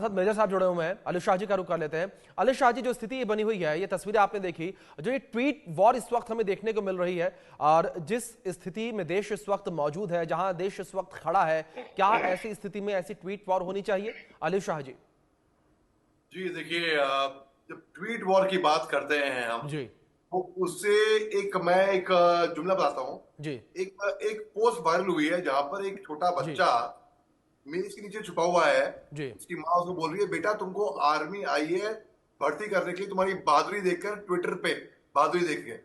साथ मेजर साहब जुड़े हुए हैं, अली शाह जी का रुख कर लेते हैं। अली शाह जी, जो स्थिति बनी हुई है, ये तस्वीरें आपने देखी, जो ये ट्वीट वॉर इस वक्त हमें देखने को मिल रही है, और जिस स्थिति में देश इस वक्त मौजूद है, जहां देश इस वक्त खड़ा है, क्या ऐसी स्थिति में ऐसी ट्वीट वॉर होनी चाहिए? अली शाह जी। जी देखिए, जब ट्वीट वॉर की बात करते हैं हम, जी तो उससे मैं एक जुमला बताता हूँ। जी एक पोस्ट वायरल हुई है जहां पर एक छोटा जी बच्चा मेज के नीचे छुपा हुआ है। जी उसकी माँ उसको बोल रही है, बेटा तुमको आर्मी आई है भर्ती करने के लिए, तुम्हारी बहादुरी देखकर ट्विटर पे बहादुरी देख के।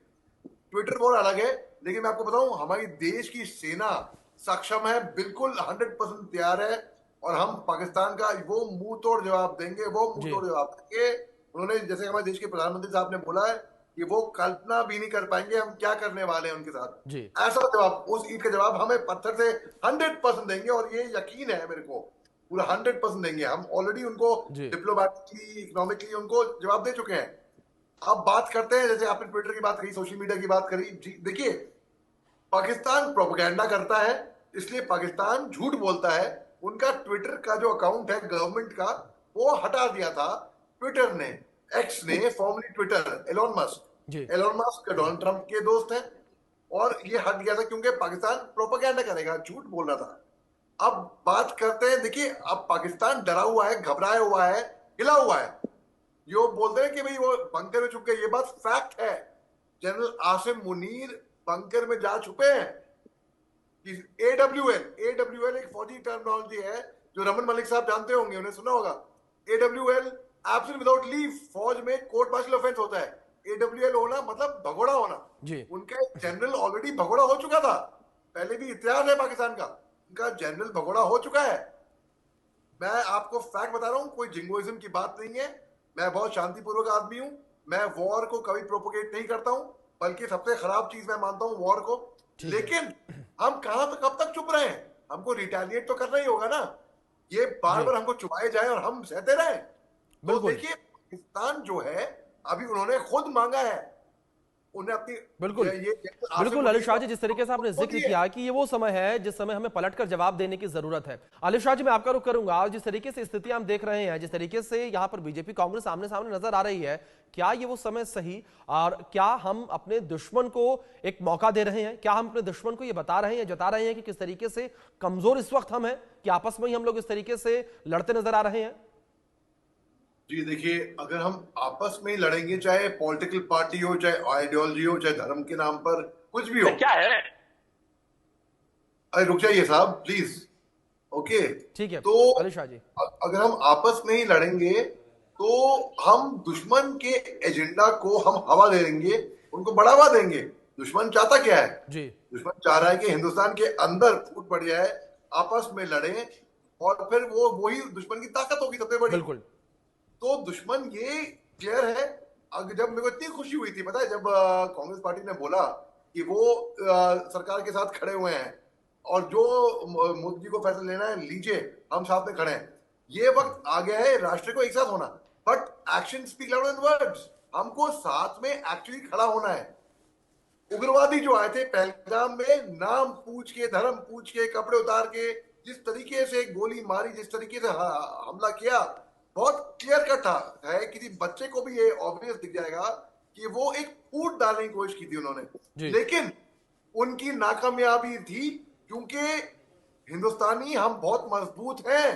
ट्विटर वॉर अलग है, लेकिन मैं आपको बताऊं, हमारी देश की सेना सक्षम है, बिल्कुल 100% तैयार है। और हम पाकिस्तान का वो मुंह तोड़ जवाब देंगे, वो मुंह जी तोड़ जवाब देंगे। उन्होंने, जैसे हमारे देश के प्रधानमंत्री साहब ने बोला है कि वो कल्पना भी नहीं कर पाएंगे हम क्या करने वाले हैं उनके जी साथ। ऐसा जवाब, उस ईद का जवाब हमें पत्थर से 100% देंगे, और ये यकीन है मेरे को, पूरा 100% देंगे। हम ऑलरेडी उनको जी डिप्लोमेटिकली, इकोनॉमिकली उनको जवाब दे चुके हैं। अब बात करते हैं, जैसे आपने ट्विटर की बात करी, सोशल मीडिया की बात करी। जी देखिए, पाकिस्तान प्रोपेगेंडा करता है, इसलिए पाकिस्तान झूठ बोलता है। उनका ट्विटर का जो अकाउंट है गवर्नमेंट का, वो हटा दिया था ट्विटर ने, एक्स ने, फॉर्मली ट्विटर, जी एलोन मस्क डोनाल्ड ट्रंप के दोस्त हैं। और ये हट गया था क्योंकि पाकिस्तान प्रोपेगेंडा करेगा, झूठ बोल रहा था। अब बात करते हैं, देखिए अब पाकिस्तान डरा हुआ है, घबराया हुआ है, हिला हुआ है। जो बोलते हैं कि भाई वो बंकर में छुप गए, ये बात फैक्ट है। जनरल आसिम मुनीर बंकर में जा छुपे हैं। एडब्ल्यूएल एक फौजी टर्मिनोलॉजी है जो रमन मलिक साहब जानते होंगे, उन्हें सुना होगा। एडब्ल्यूएल, एब्सोल्यूट विदाउट लीव, फौज में कोर्ट मार्शल ऑफेंस होता है। एडब्ल्यूएल होना मतलब भगोड़ा होना। जी उनका एक जनरल ऑलरेडी भगोड़ा हो चुका था, पहले भी इतिहास है पाकिस्तान का, उनका जनरल भगोड़ा हो चुका है। मैं आपको फैक्ट बता रहा हूं, कोई जिंगोइज्म की बात नहीं है। मैं बहुत शांतिपूर्वक आदमी हूं। मैं वॉर को कभी प्रोपोगेट नहीं करता हूं, बल्कि सबसे खराब चीज मैं मानता हूं वॉर को। ठीक है। लेकिन हम कहां तक, कब तक चुप रहे हैं? हमको रिटेलिएट तो करना ही होगा ना। ये बार जी बार हमको चुपाए जाए और हम सहते रहे। तो बिल्कुल देखिए, पाकिस्तान जो है, अभी उन्होंने खुद मांगा है, उन्हें अपनी बिल्कुल ये आसिम बिल्कुल। अली मुनीर शाह को जी, जिस तरीके से आपने खो जिक्र दिए। किया कि ये वो समय है जिस समय हमें पलटकर जवाब देने की जरूरत है। अली शाह जी, मैं आपका रुख करूंगा। आज जिस तरीके से स्थिति हम देख रहे हैं, जिस तरीके से यहाँ पर बीजेपी कांग्रेस आमने सामने नजर आ रही है, क्या ये वो समय सही, और क्या हम अपने दुश्मन को एक मौका दे रहे हैं? क्या हम अपने दुश्मन को ये बता रहे हैं, जता रहे हैं कि किस तरीके से कमजोर इस वक्त हम हैं, कि आपस में ही हम लोग इस तरीके से लड़ते नजर आ रहे हैं? जी देखिए, अगर हम आपस में ही लड़ेंगे, चाहे पॉलिटिकल पार्टी हो, चाहे आइडियोलॉजी हो, चाहे धर्म के नाम पर कुछ भी हो। क्या है? अरे रुक जाइए साहब, प्लीज। ओके। ठीक है तो अली शाह जी। अगर हम आपस में ही लड़ेंगे, तो हम दुश्मन के एजेंडा को हम हवा दे देंगे, उनको बढ़ावा देंगे। दुश्मन चाहता क्या है? जी दुश्मन चाह रहा है कि हिंदुस्तान के अंदर फूट पड़ जाए, आपस में लड़े, और फिर वो वही दुश्मन की ताकत होगी सबसे बड़ी। बिल्कुल तो दुश्मन ये क्लियर है। जब मेरे को इतनी खुशी हुई थी, पता है, जब कांग्रेस पार्टी ने बोला कि वो सरकार के साथ खड़े हुए हैं, और जो मोदी जी को फैसला लेना है लीजिए, हम साथ में खड़े हैं। ये वक्त आ गया है राष्ट्र को एक साथ होना। But action speak louder than words. हमको साथ में एक्चुअली खड़ा होना है। उग्रवादी जो आए थे पहलगाम में, नाम पूछ के, धर्म पूछ के, कपड़े उतार के, जिस तरीके से गोली मारी, जिस तरीके से हमला किया, बहुत क्लियर कट था। है किसी बच्चे को भी ये ऑब्वियस दिख जाएगा कि वो एक फूट डालने की कोशिश की थी उन्होंने। जी लेकिन उनकी नाकामयाबी थी, क्योंकि हिंदुस्तानी हम बहुत मजबूत हैं।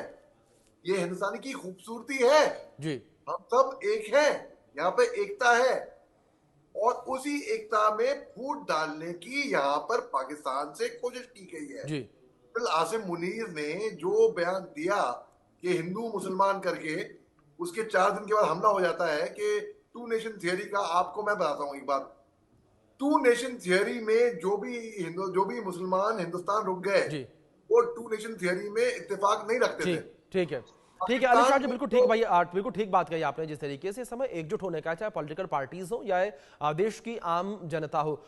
ये हिंदुस्तानी की खूबसूरती है। जी हम सब एक हैं, यहाँ पे एकता है। और उसी एकता में फूट डालने की यहाँ पर पाकिस्तान से कोशिश की गई है। जी फिर आसिम मुनीर ने जो बयान दिया कि हिंदू मुसलमान करके, उसके 4 दिन के बाद हमला हो जाता है कि टू नेशन थियरी का। आपको मैं बताता हूँ एक बात, टू नेशन थियरी में जो भी मुसलमान हिंदुस्तान रुक गए, जी वो टू नेशन थियरी में इत्तेफाक नहीं रखते थे। ठीक ठीक है। ठीक है अली शाह पाकिस्तान जी, में बिल्कुल ठीक तो भाई, बिल्कुल ठीक बात कही आपने। जिस तरीके से इस समय एकजुट होने का, चाहे पॉलिटिकल पार्टीज हो या देश की आम जनता हो,